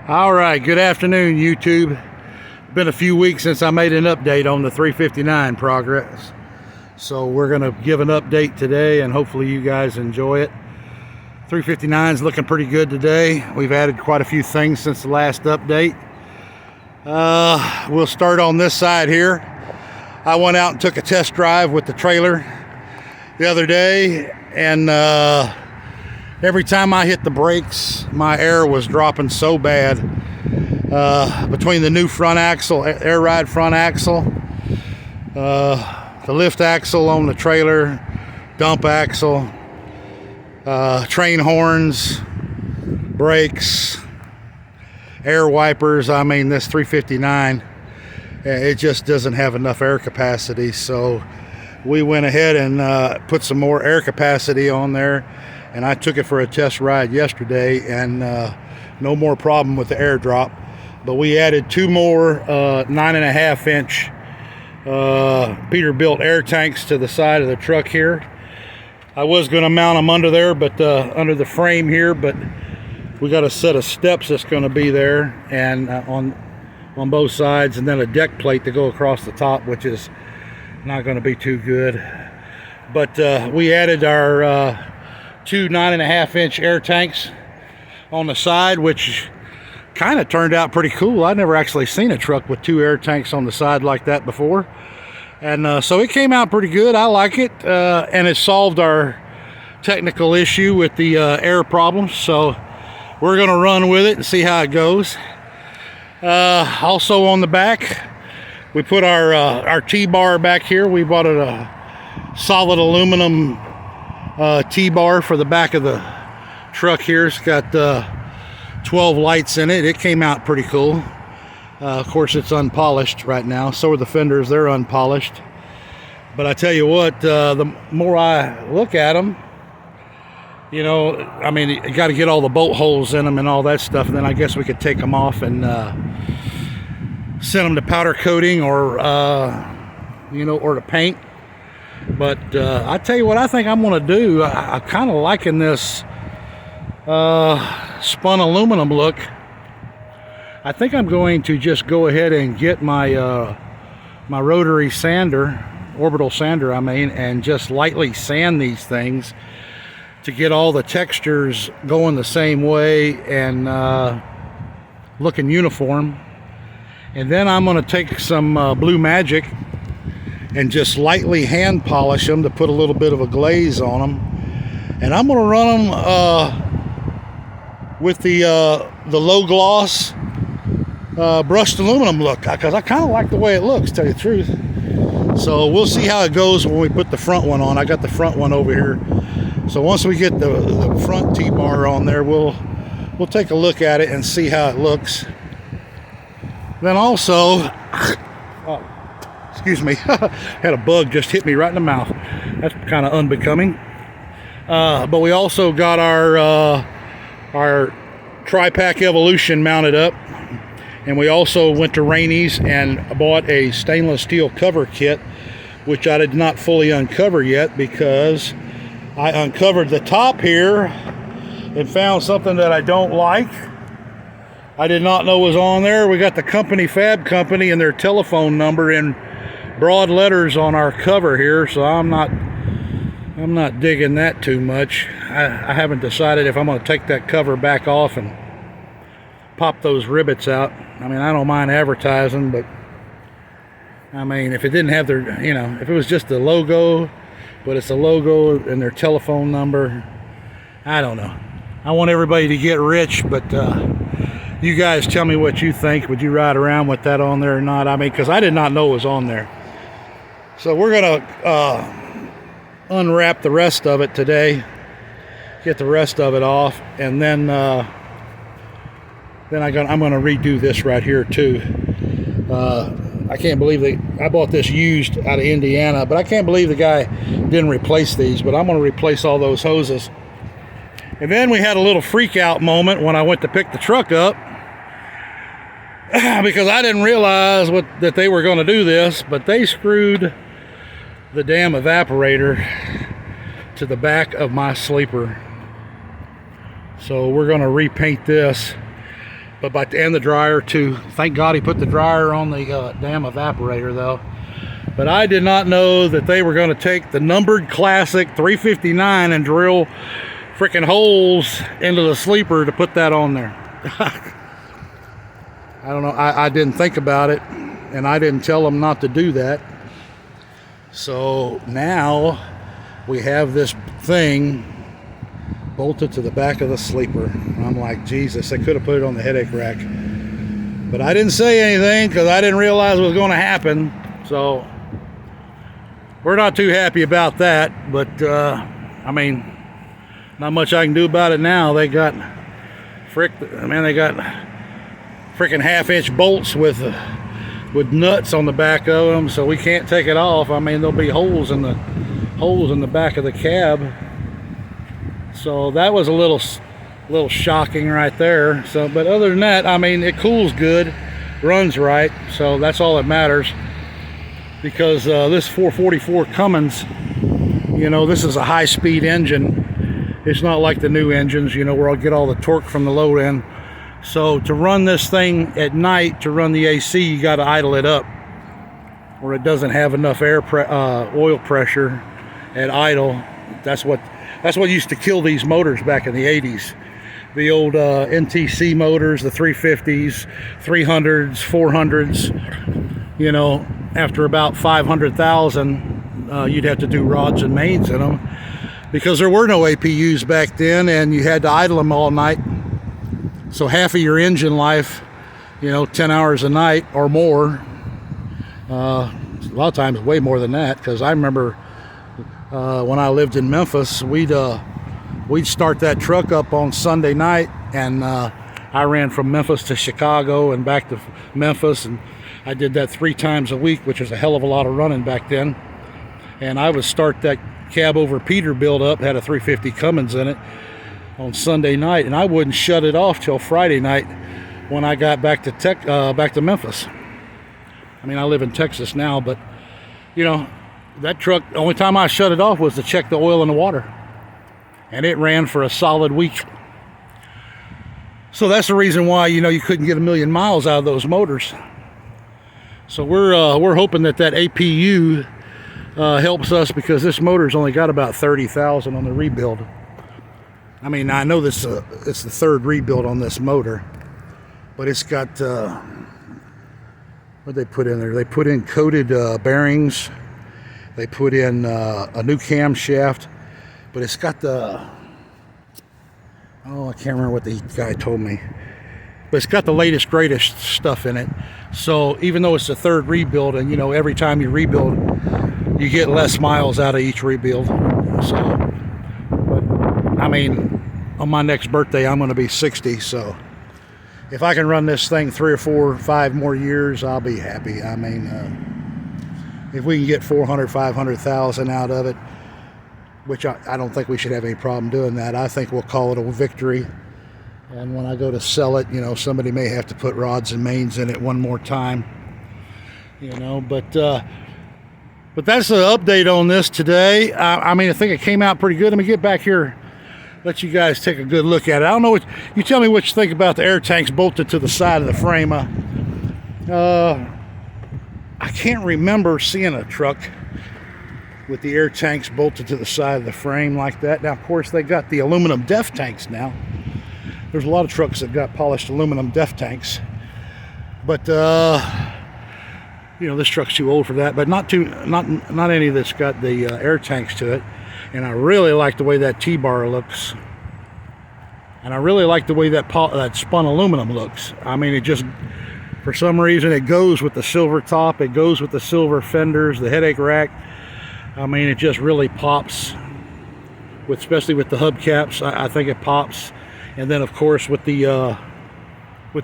All right, good afternoon, YouTube. Been a few weeks since I made an update on the 359 progress. So we're gonna give an update today and hopefully you guys enjoy it. 359 is looking pretty good today. We've added quite a few things since the last update. We'll start on this side here. I went out and took a test drive with the trailer the other day, and every time I hit the brakes, my air was dropping so bad. Between the new front axle, air ride front axle, the lift axle on the trailer, dump axle, train horns, brakes, air wipers. I mean, this 359, it just doesn't have enough air capacity. So we went ahead and put some more air capacity on there, and I took it for a test ride yesterday, and no more problem with the air drop. But we added two more 9.5 inch Peterbilt air tanks to the side of the truck here. I was going to mount them under there, but under the frame here, but we got a set of steps that's going to be there, and on both sides, and then a deck plate to go across the top, which is not going to be too good. But we added our two 9.5 inch air tanks on the side, which kind of turned out pretty cool. I've never actually seen a truck with two air tanks on the side like that before, and so it came out pretty good. I like it, and it solved our technical issue with the air problems, so we're gonna run with it and see how it goes. Also on the back, we put our T-bar back here. We bought a solid aluminum T-bar for the back of the truck here. It's got 12 lights in it. It came out pretty cool. Of course, it's unpolished right now. So are the fenders. They're unpolished. But I tell you what, the more I look at them, you know, I mean, you got to get all the bolt holes in them and all that stuff, and then I guess we could take them off and send them to powder coating, or you know, or to paint. But I tell you what, I think I'm going to do. I kind of liking this spun aluminum look. I think I'm going to just go ahead and get my my rotary sander, orbital sander I mean, and just lightly sand these things to get all the textures going the same way and looking uniform. And then I'm going to take some Blue Magic and just lightly hand polish them to put a little bit of a glaze on them. And I'm going to run them with the low gloss brushed aluminum look, because I kind of like the way it looks, to tell you the truth. So we'll see how it goes when we put the front one on. I got the front one over here. So once we get the front T-bar on there, we'll take a look at it and see how it looks. Then also, oh, excuse me, had a bug just hit me right in the mouth. That's kind of unbecoming. But we also got our Tri-Pack Evolution mounted up, and we also went to Rainey's and bought a stainless steel cover kit, which I did not fully uncover yet, because I uncovered the top here and found something that I don't like. I did not know was on there. We got the company, Fab Company, and their telephone number in broad letters on our cover here, so I'm not digging that too much. I haven't decided if I'm going to take that cover back off and pop those rivets out. I mean, I don't mind advertising, but I mean, if it didn't have their, you know, if it was just the logo, but it's a logo and their telephone number, I don't know. I want everybody to get rich, but you guys tell me what you think. Would you ride around with that on there or not? I mean, because I did not know it was on there. So we're gonna unwrap the rest of it today, get the rest of it off, and then I'm gonna redo this right here too. I can't believe I bought this used out of Indiana, but I can't believe the guy didn't replace these, but I'm going to replace all those hoses. And then we had a little freak out moment when I went to pick the truck up, because I didn't realize that they were going to do this, but they screwed the damn evaporator to the back of my sleeper. So we're going to repaint this. and the dryer too. Thank God he put the dryer on the damn evaporator though. But I did not know that they were going to take the numbered classic 359 and drill freaking holes into the sleeper to put that on there. I don't know. I didn't think about it, and I didn't tell them not to do that. So now we have this thing bolted to the back of the sleeper. I'm like, Jesus, I could have put it on the headache rack. But I didn't say anything because I didn't realize it was going to happen. So we're not too happy about that. But, I mean, not much I can do about it now. They got freaking half-inch bolts with nuts on the back of them, so we can't take it off. I mean, there'll be holes in the back of the cab. So that was a little shocking right there. So, but other than that, I mean, it cools good, runs right, so that's all that matters. Because this 444 Cummins, you know, this is a high-speed engine. It's not like the new engines, you know, where I'll get all the torque from the low end. So to run this thing at night, to run the AC, you got to idle it up, or it doesn't have enough oil pressure at idle. That's what used to kill these motors back in the 80s. The old NTC motors, the 350s, 300s, 400s. You know, after about 500,000, you'd have to do rods and mains in them because there were no APUs back then, and you had to idle them all night. So half of your engine life, you know, 10 hours a night or more. A lot of times way more than that, because I remember when I lived in Memphis, we'd start that truck up on Sunday night, and I ran from Memphis to Chicago and back to Memphis, and I did that 3 times a week, which was a hell of a lot of running back then. And I would start that cab over Peterbilt up, had a 350 Cummins in it, on Sunday night, and I wouldn't shut it off till Friday night when I got back to Memphis. I mean, I live in Texas now, but you know, that truck, the only time I shut it off was to check the oil in the water, and it ran for a solid week. So that's the reason why, you know, you couldn't get 1,000,000 miles out of those motors. So we're hoping that APU helps us, because this motor's only got about 30,000 on the rebuild. I mean, I know this it's the 3rd rebuild on this motor, but it's got what they put in there? They put in coated bearings. They put in a new camshaft, but it's got I can't remember what the guy told me, but it's got the latest greatest stuff in it. So even though it's the 3rd rebuild, and you know, every time you rebuild, you get less miles out of each rebuild. So, but I mean, on my next birthday, I'm going to be 60, so if I can run this thing 3 or 4 or 5 more years, I'll be happy. I mean, if we can get 400, 500,000 out of it, which I don't think we should have any problem doing that. I think we'll call it a victory. And when I go to sell it, you know, somebody may have to put rods and mains in it one more time, you know, but that's the update on this today. I mean, I think it came out pretty good. Let me get back here, let you guys take a good look at it. I don't know what you tell me what you think about the air tanks bolted to the side of the frame. I can't remember seeing a truck with the air tanks bolted to the side of the frame like that. Now, of course, they got the aluminum def tanks now. There's a lot of trucks that got polished aluminum def tanks, but you know, this truck's too old for that. But not any that's got the air tanks to it. And I really like the way that Tbar looks, and I really like the way that spun aluminum looks. I mean, it just, for some reason, it goes with the silver top, it goes with the silver fenders, the headache rack. I mean, it just really pops, especially with the hubcaps. I think it pops. And then, of course, with the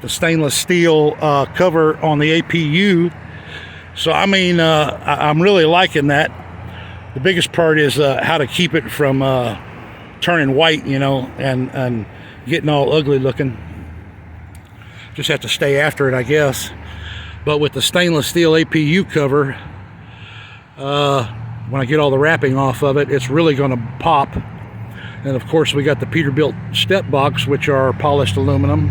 stainless steel cover on the APU. So I mean, I'm really liking that. The biggest part is how to keep it from turning white, you know, and getting all ugly looking. Just have to stay after it, I guess. But with the stainless steel APU cover, when I get all the wrapping off of it, it's really going to pop. And of course, we got the Peterbilt step box, which are polished aluminum.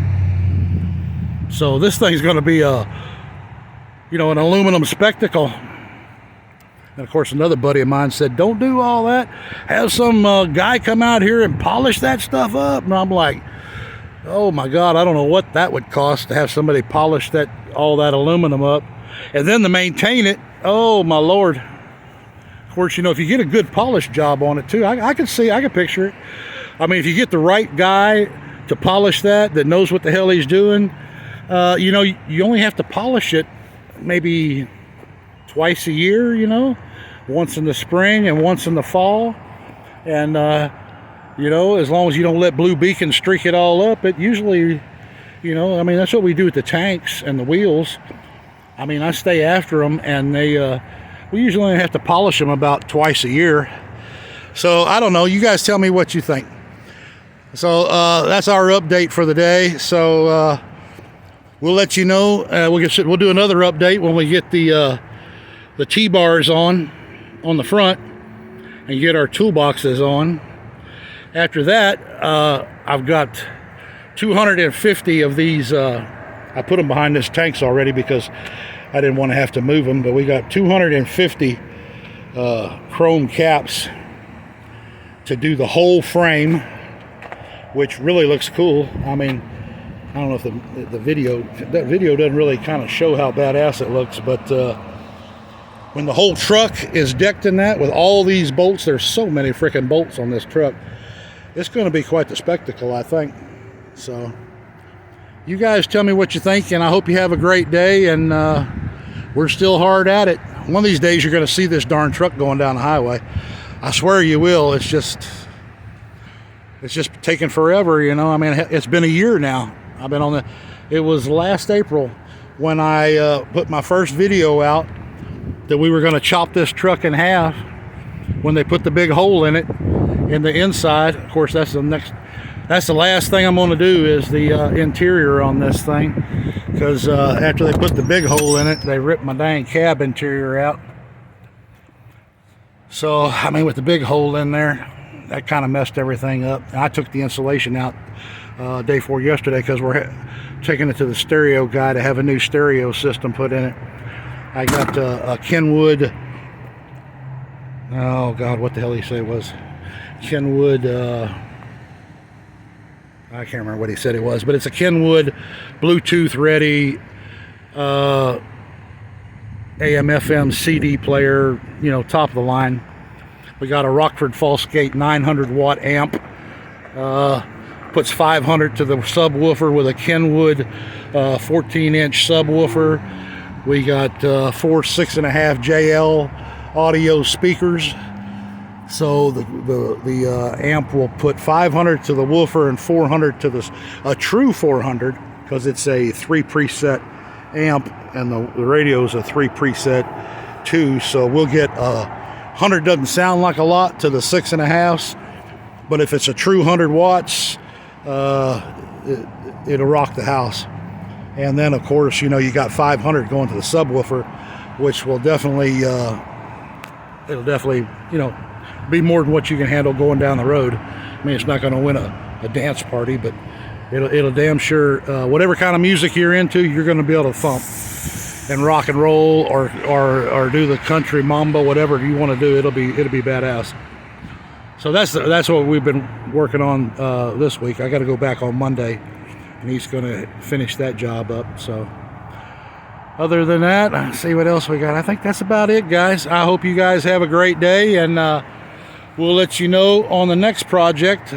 So this thing's going to be a, you know, an aluminum spectacle. And of course, another buddy of mine said, don't do all that. Have some guy come out here and polish that stuff up. And I'm like, oh my God, I don't know what that would cost to have somebody polish that, all that aluminum up. And then to maintain it, oh my Lord. Of course, you know, if you get a good polish job on it too, I can picture it. I mean, if you get the right guy to polish that knows what the hell he's doing, you know, you only have to polish it maybe twice a year, you know, once in the spring and once in the fall. And, you know, as long as you don't let blue beacon streak it all up, it usually, you know, I mean, that's what we do with the tanks and the wheels. I mean, I stay after them, and we usually only have to polish them about twice a year. So I don't know, you guys tell me what you think. So that's our update for the day. So we'll let you know. We'll do another update when we get the T-bars on the front and get our toolboxes on. After that, I've got 250 of these. I put them behind this tanks already because I didn't want to have to move them, but we got 250 chrome caps to do the whole frame, which really looks cool. I mean, I don't know if that video doesn't really kind of show how badass it looks, but when the whole truck is decked in that with all these bolts, there's so many freaking bolts on this truck, it's going to be quite the spectacle, I think. So you guys tell me what you think, and I hope you have a great day, and we're still hard at it. One of these days you're going to see this darn truck going down the highway. I swear you will. It's just taking forever, you know. I mean, it's been a year now. I've been on it was last April when I put my first video out that we were going to chop this truck in half when they put the big hole in it in the inside. Of course, that's the last thing I'm going to do is the interior on this thing, because after they put the big hole in it, they ripped my dang cab interior out. So, I mean, with the big hole in there, that kind of messed everything up. And I took the insulation out day before yesterday because we're taking it to the stereo guy to have a new stereo system put in it. I got a Kenwood, oh God, what the hell he said it was? Kenwood, I can't remember what he said it was, but it's a Kenwood Bluetooth ready AM/FM CD player, you know, top of the line. We got a Rockford Fallscape 900 watt amp, puts 500 to the subwoofer with a Kenwood 14-inch subwoofer. We got 4 6.5 JL audio speakers. So the amp will put 500 to the woofer and 400 to a true 400, because it's a 3 preset amp, and the radio is a 3 preset too. So we'll get 100 doesn't sound like a lot to the 6.5, but if it's a true 100 watts, it'll rock the house. And then of course, you know, you got 500 going to the subwoofer, which will definitely it'll definitely, you know, be more than what you can handle going down the road. I mean, it's not going to win a dance party, but it'll damn sure, whatever kind of music you're into, you're going to be able to thump and rock and roll, or do the country mambo, whatever you want to do. It'll be badass. So that's what we've been working on this week. I got to go back on Monday, and he's going to finish that job up. So other than that, let's see what else we got. I think that's about it, guys. I hope you guys have a great day, and we'll let you know on the next project.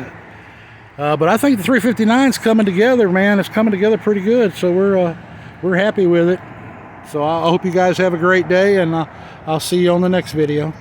But I think the 359's coming together, man. It's coming together pretty good, so we're happy with it. So I hope you guys have a great day, and I'll see you on the next video.